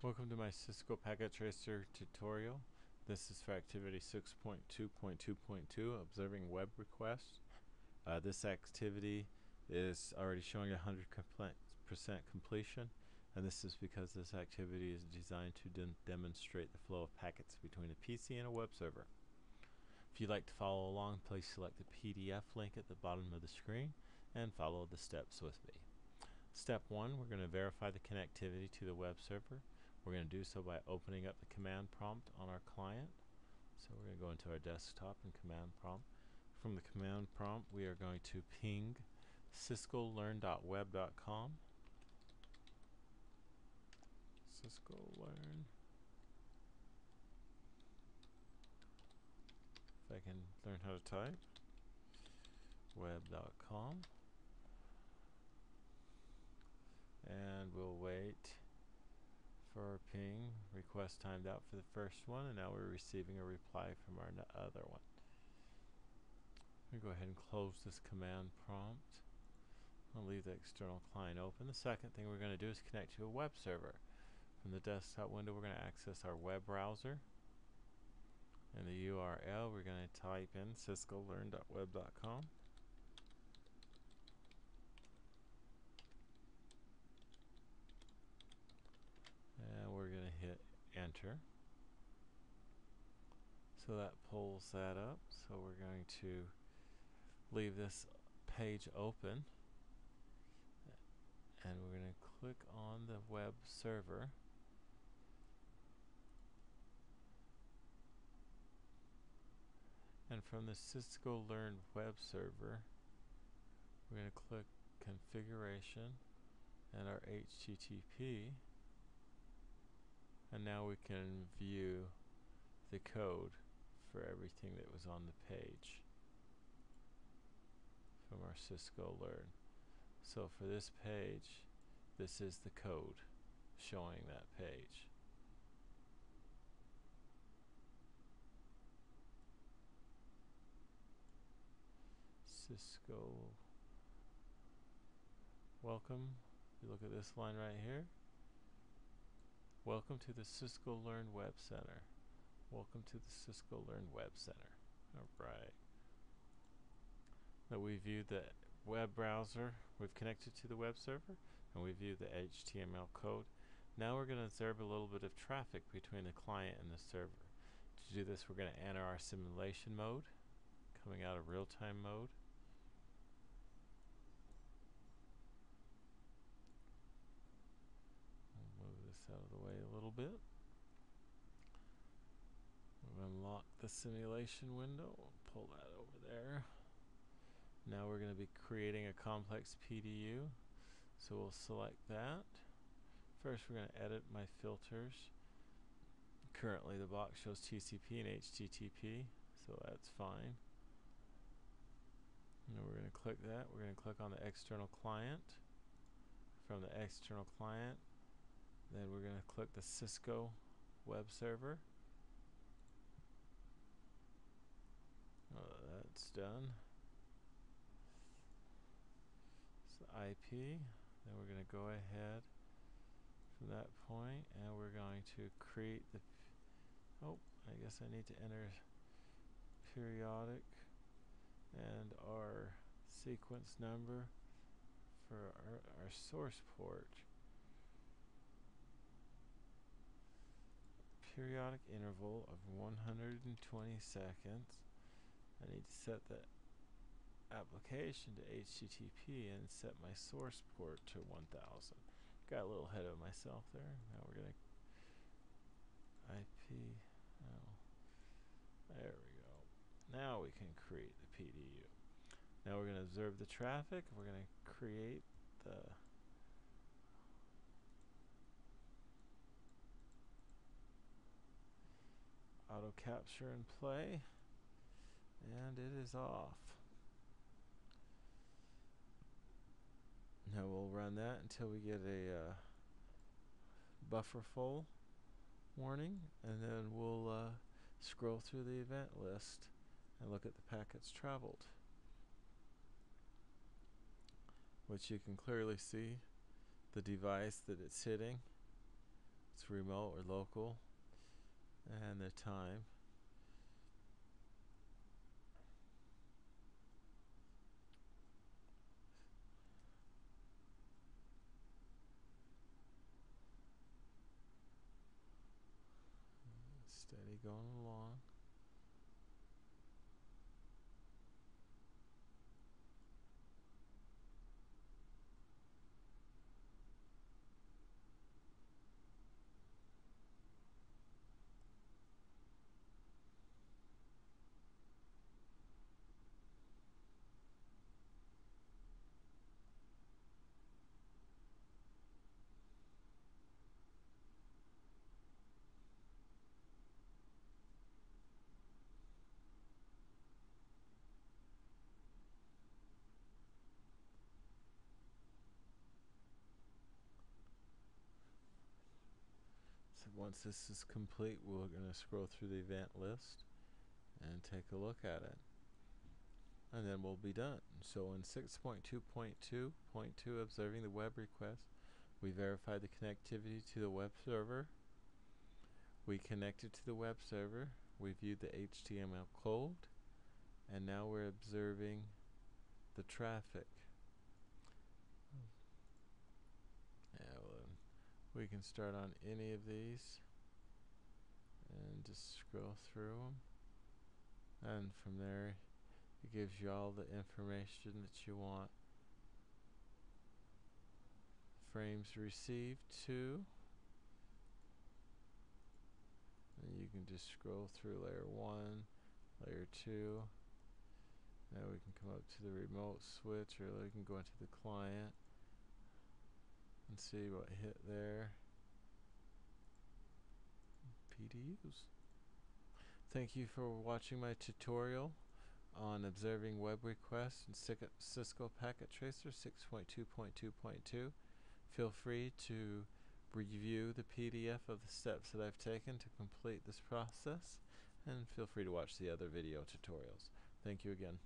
Welcome to my Cisco Packet Tracer tutorial. This is for activity 6.2.2.2, observing web requests. This activity is already showing 100% completion, and this is because this activity is designed to demonstrate the flow of packets between a PC and a web server. If you'd like to follow along, please select the PDF link at the bottom of the screen and follow the steps with me. Step 1, we're going to verify the connectivity to the web server. We're going to do so by opening up the command prompt on our client. So we're going to go into our desktop and command prompt. From the command prompt, we are going to ping ciscolearn.web.com. Ciscolearn. If I can learn how to type. Web.com. And we'll wait for our ping. Request timed out for the first one, and now we're receiving a reply from our other one. I'm going to go ahead and close this command prompt. I'll leave the external client open. The second thing we're going to do is connect to a web server. From the desktop window, we're going to access our web browser. In the URL, we're going to type in ciscolearn.web.com. And we're going to hit enter. So that pulls that up. So we're going to leave this page open, and we're going to click on the web server. And from the Cisco Learn web server, we're going to click configuration and our HTTP, and now we can view the code for everything that was on the page from our Cisco Learn. So for this page, this is the code showing that page. Cisco welcome. You look at this line right here. Welcome to the Cisco Learn Web Center. Welcome to the Cisco Learn Web Center. Alright. Now we viewed the web browser, we've connected to the web server, and we viewed the HTML code. Now we're going to observe a little bit of traffic between the client and the server. To do this, we're going to enter our simulation mode, coming out of real-time mode. Move this out of the way a little bit. We'll unlock the simulation window. We'll pull that over there. Now we're going to be creating a complex PDU. So we'll select that. First, we're going to edit my filters. Currently, the box shows TCP and HTTP, so that's fine. And we're going to click that. We're going to click on the external client. From the external client, then we're going to click the Cisco web server. That's done. It's the IP. Then we're going to go ahead from that point, and we're going to create the I guess I need to enter periodic and our sequence number for our source port. Periodic interval of 120 seconds. I need to set the application to HTTP and set my source port to 1000. Got a little ahead of myself there. Now we're going to IP. Oh, there we go. Now we can create the PDU. Now we're going to observe the traffic. We're going to create the auto capture and play, and it is off. Now we'll run that until we get a buffer full warning, and then we'll scroll through the event list and look at the packets traveled, which you can clearly see the device that it's hitting. It's remote or local, and the time. Steady going along. So once this is complete, we're going to scroll through the event list and take a look at it, and then we'll be done. So in 6.2.2.2, observing the web request, we verified the connectivity to the web server. We connected to the web server. We viewed the HTML code, and now we're observing the traffic. We can start on any of these and just scroll through them, and from there it gives you all the information that you want. Frames received 2, and you can just scroll through layer 1, layer 2. Now we can come up to the remote switch, or we can go into the client and see what hit there. PDUs. Thank you for watching my tutorial on observing web requests in Cisco Packet Tracer 6.2.2.2. Feel free to review the PDF of the steps that I've taken to complete this process, and feel free to watch the other video tutorials. Thank you again.